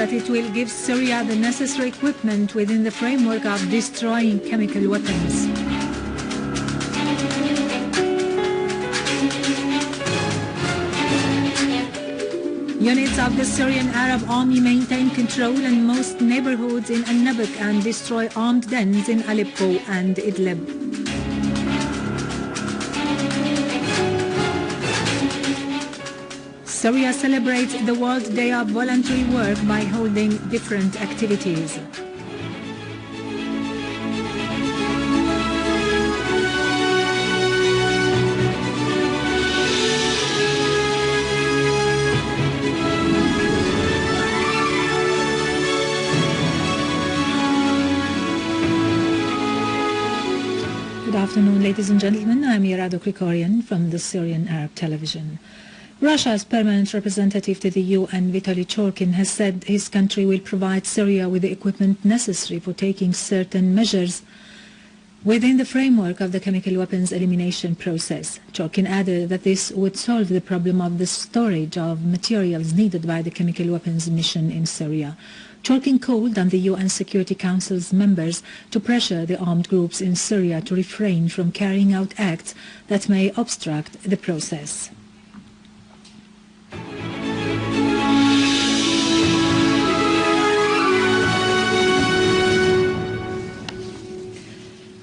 that it will give Syria the necessary equipment within the framework of destroying chemical weapons. Units of the Syrian Arab Army maintain control in most neighborhoods in al-Nabaw and destroy armed dens in Aleppo and Idlib. Syria celebrates the World Day of Voluntary Work by holding different activities. Good afternoon, ladies and gentlemen. I'm Irado Krikorian from the Syrian Arab Television. Russia's permanent representative to the UN, Vitaly Churkin, has said his country will provide Syria with the equipment necessary for taking certain measures within the framework of the chemical weapons elimination process. Churkin added that this would solve the problem of the storage of materials needed by the chemical weapons mission in Syria. Churkin called on the UN Security Council's members to pressure the armed groups in Syria to refrain from carrying out acts that may obstruct the process.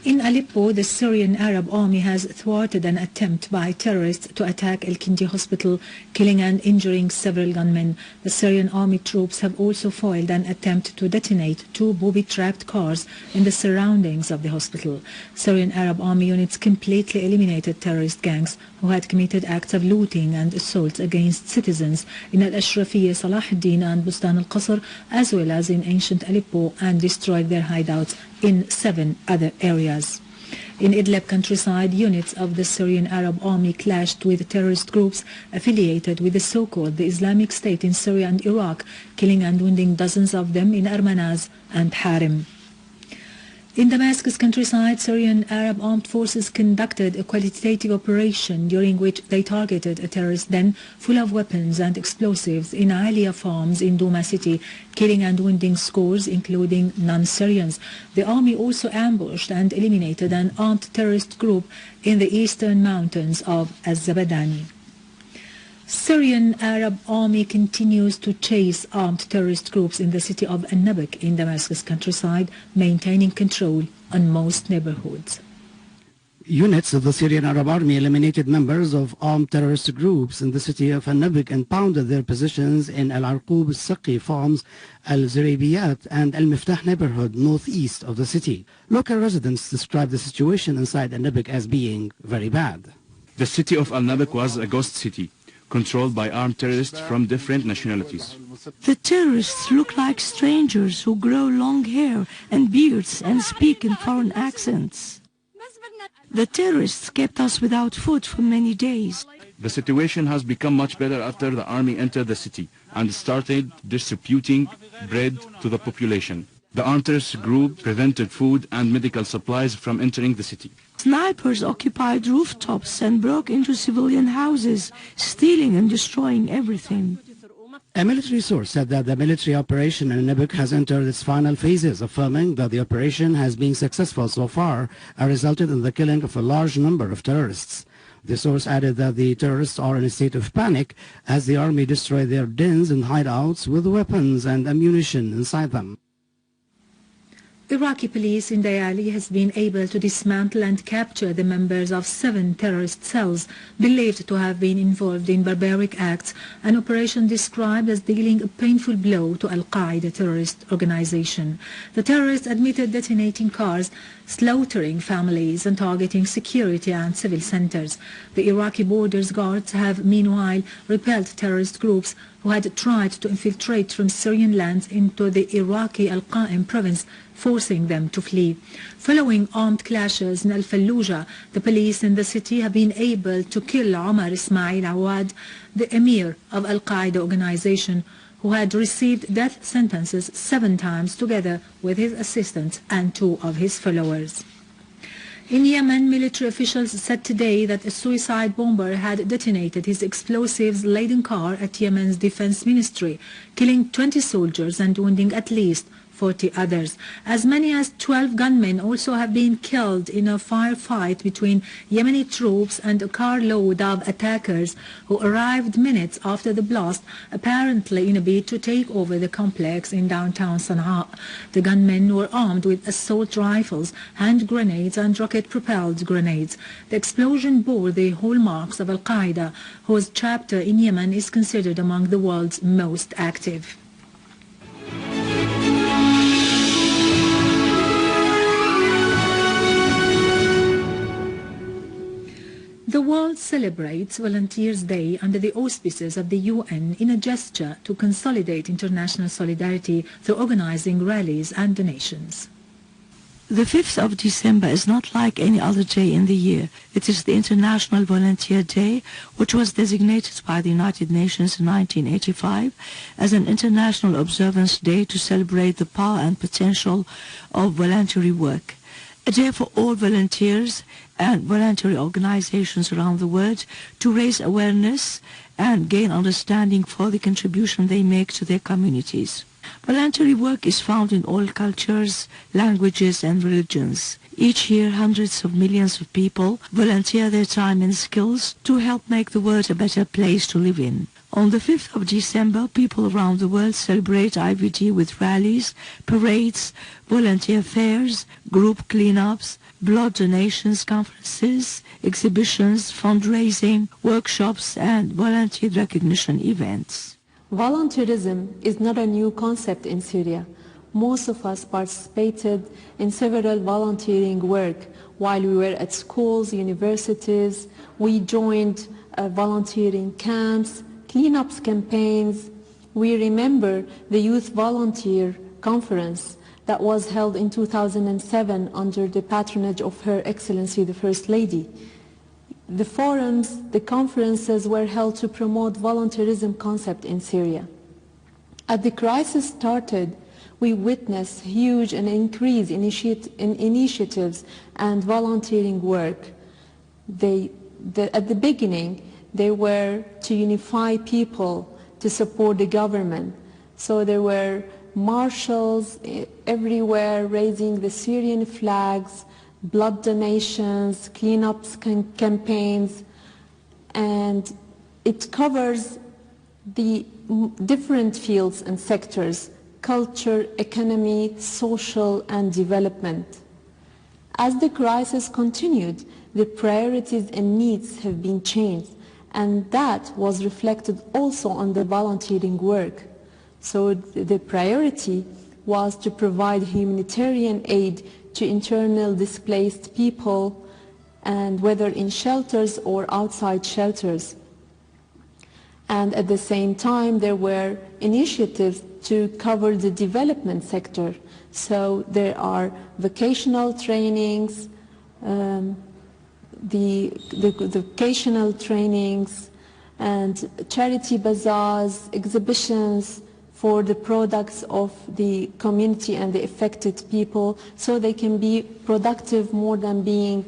In Aleppo, the Syrian Arab Army has thwarted an attempt by terrorists to attack al-Kindi hospital, killing and injuring several gunmen. The Syrian army troops have also foiled an attempt to detonate two booby-trapped cars in the surroundings of the hospital. Syrian Arab Army units completely eliminated terrorist gangs who had committed acts of looting and assaults against citizens in al-Ashrafiyya, Salah ad-Din and Bustan al-Qasr, as well as in ancient Aleppo, and destroyed their hideouts in 7 other areas. In Idlib countryside, units of the Syrian Arab Army clashed with terrorist groups affiliated with the so-called the Islamic State in Syria and Iraq, killing and wounding dozens of them in Armanaz and Harim. In Damascus countryside, Syrian Arab armed forces conducted a qualitative operation during which they targeted a terrorist den full of weapons and explosives in Aliya farms in Douma city, killing and wounding scores, including non-Syrians. The army also ambushed and eliminated an armed terrorist group in the eastern mountains of Az-Zabadani. Syrian Arab Army continues to chase armed terrorist groups in the city of al-Nabaw in Damascus countryside, maintaining control on most neighborhoods. Units of the Syrian Arab Army eliminated members of armed terrorist groups in the city of al-Nabaw and pounded their positions in Al-Arqub, Al-Saqi farms, Al-Zuraybiyat and Al-Miftah neighborhood northeast of the city. Local residents describe the situation inside al-Nabaw as being very bad. The city of al-Nabaw was a ghost city, controlled by armed terrorists from different nationalities. The terrorists look like strangers who grow long hair and beards and speak in foreign accents. The terrorists kept us without food for many days. The situation has become much better after the army entered the city and started distributing bread to the population. The armed terrorist group prevented food and medical supplies from entering the city. Snipers occupied rooftops and broke into civilian houses, stealing and destroying everything. A military source said that the military operation in al-Nabaw has entered its final phases, affirming that the operation has been successful so far and resulted in the killing of a large number of terrorists. The source added that the terrorists are in a state of panic as the army destroyed their dens and hideouts with weapons and ammunition inside them. Iraqi police in Dayali has been able to dismantle and capture the members of 7 terrorist cells believed to have been involved in barbaric acts, an operation described as dealing a painful blow to al-Qaeda terrorist organization. The terrorists admitted detonating cars, slaughtering families and targeting security and civil centers. The Iraqi borders guards have meanwhile repelled terrorist groups who had tried to infiltrate from Syrian lands into the Iraqi Al-Qa'im province, forcing them to flee. Following armed clashes in Al-Fallujah, the police in the city have been able to kill Omar Ismail Awad, the emir of Al-Qaeda organization, who had received death sentences 7 times together with his assistants and 2 of his followers. In Yemen, military officials said today that a suicide bomber had detonated his explosives-laden car at Yemen's defense ministry, killing 20 soldiers and wounding at least 40 others. As many as 12 gunmen also have been killed in a firefight between Yemeni troops and a carload of attackers who arrived minutes after the blast, apparently in a bid to take over the complex in downtown Sana'a. The gunmen were armed with assault rifles, hand grenades and rocket-propelled grenades. The explosion bore the hallmarks of al-Qaeda, whose chapter in Yemen is considered among the world's most active. The world celebrates Volunteers' Day under the auspices of the UN in a gesture to consolidate international solidarity through organizing rallies and donations. The 5th of December is not like any other day in the year. It is the International Volunteer Day, which was designated by the United Nations in 1985 as an international observance day to celebrate the power and potential of voluntary work. A day for all volunteers and voluntary organizations around the world to raise awareness and gain understanding for the contribution they make to their communities. Voluntary work is found in all cultures, languages and religions. Each year, hundreds of millions of people volunteer their time and skills to help make the world a better place to live in. On the 5th of December, people around the world celebrate IVD with rallies, parades, volunteer fairs, group cleanups, blood donations, conferences, exhibitions, fundraising, workshops, and volunteer recognition events. Volunteerism is not a new concept in Syria. Most of us participated in several volunteering work while we were at schools, universities. We joined volunteering camps, cleanups campaigns. We remember the Youth Volunteer Conference that was held in 2007 under the patronage of Her Excellency the First Lady. The forums, the conferences were held to promote volunteerism concept in Syria. As the crisis started, we witnessed huge and increased initiatives and volunteering work. At the beginning, they were to unify people, to support the government. So there were marshals everywhere raising the Syrian flags, blood donations, cleanups campaigns, and it covers the different fields and sectors: culture, economy, social, and development. As the crisis continued, the priorities and needs have been changed, and that was reflected also on the volunteering work. So the priority was to provide humanitarian aid to internal displaced people, and whether in shelters or outside shelters. And at the same time, there were initiatives to cover the development sector. So there are vocational trainings, the vocational trainings, and charity bazaars, exhibitions for the products of the community and the affected people, so they can be productive more than being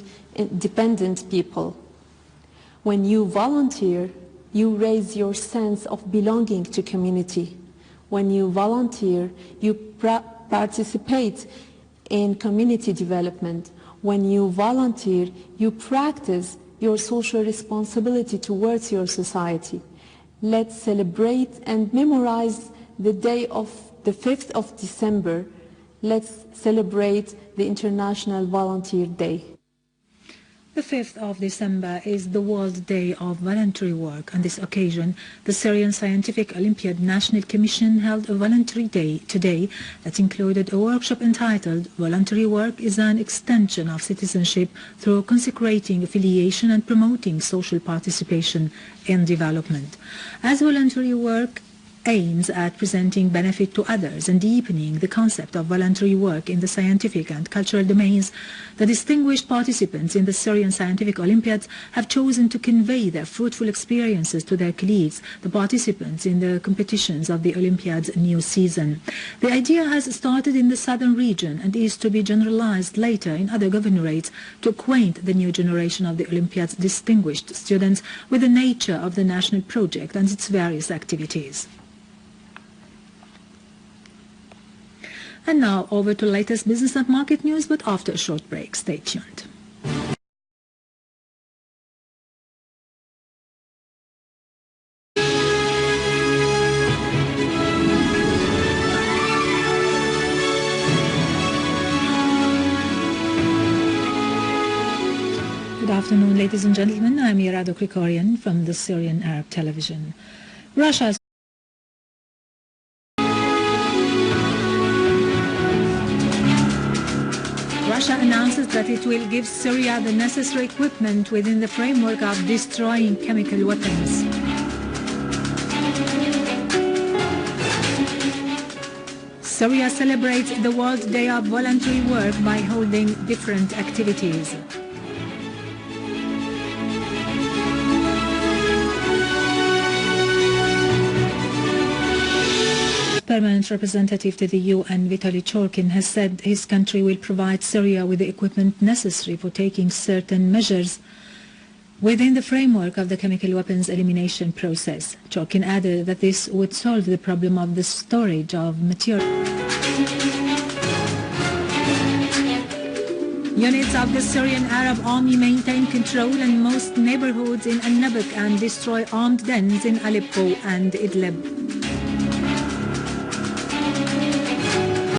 dependent people. When you volunteer, you raise your sense of belonging to community. When you volunteer, you participate in community development. When you volunteer, you practice your social responsibility towards your society. Let's celebrate and memorize the day of the 5th of December. Let's celebrate the International Volunteer Day. The 5th of December is the World Day of Voluntary Work. On this occasion, the Syrian Scientific Olympiad National Commission held a voluntary day today that included a workshop entitled "Voluntary Work is an Extension of Citizenship through Consecrating Affiliation and Promoting Social Participation in Development." As voluntary work aims at presenting benefit to others and deepening the concept of voluntary work in the scientific and cultural domains, the distinguished participants in the Syrian Scientific Olympiads have chosen to convey their fruitful experiences to their colleagues, the participants in the competitions of the Olympiad's new season. The idea has started in the southern region and is to be generalized later in other governorates to acquaint the new generation of the Olympiad's distinguished students with the nature of the national project and its various activities. And now over to latest business and market news, but after a short break. Stay tuned. Good afternoon, ladies and gentlemen. I'm Irado Krikorian from the Syrian Arab Television. Russia announces that it will give Syria the necessary equipment within the framework of destroying chemical weapons. Syria celebrates the World Day of Voluntary Work by holding different activities. Permanent representative to the UN, Vitaly Chorkin, has said his country will provide Syria with the equipment necessary for taking certain measures within the framework of the chemical weapons elimination process. Chorkin added that this would solve the problem of the storage of material. Units of the Syrian Arab Army maintain control in most neighborhoods in Al-Nabac and destroy armed dens in Aleppo and Idlib.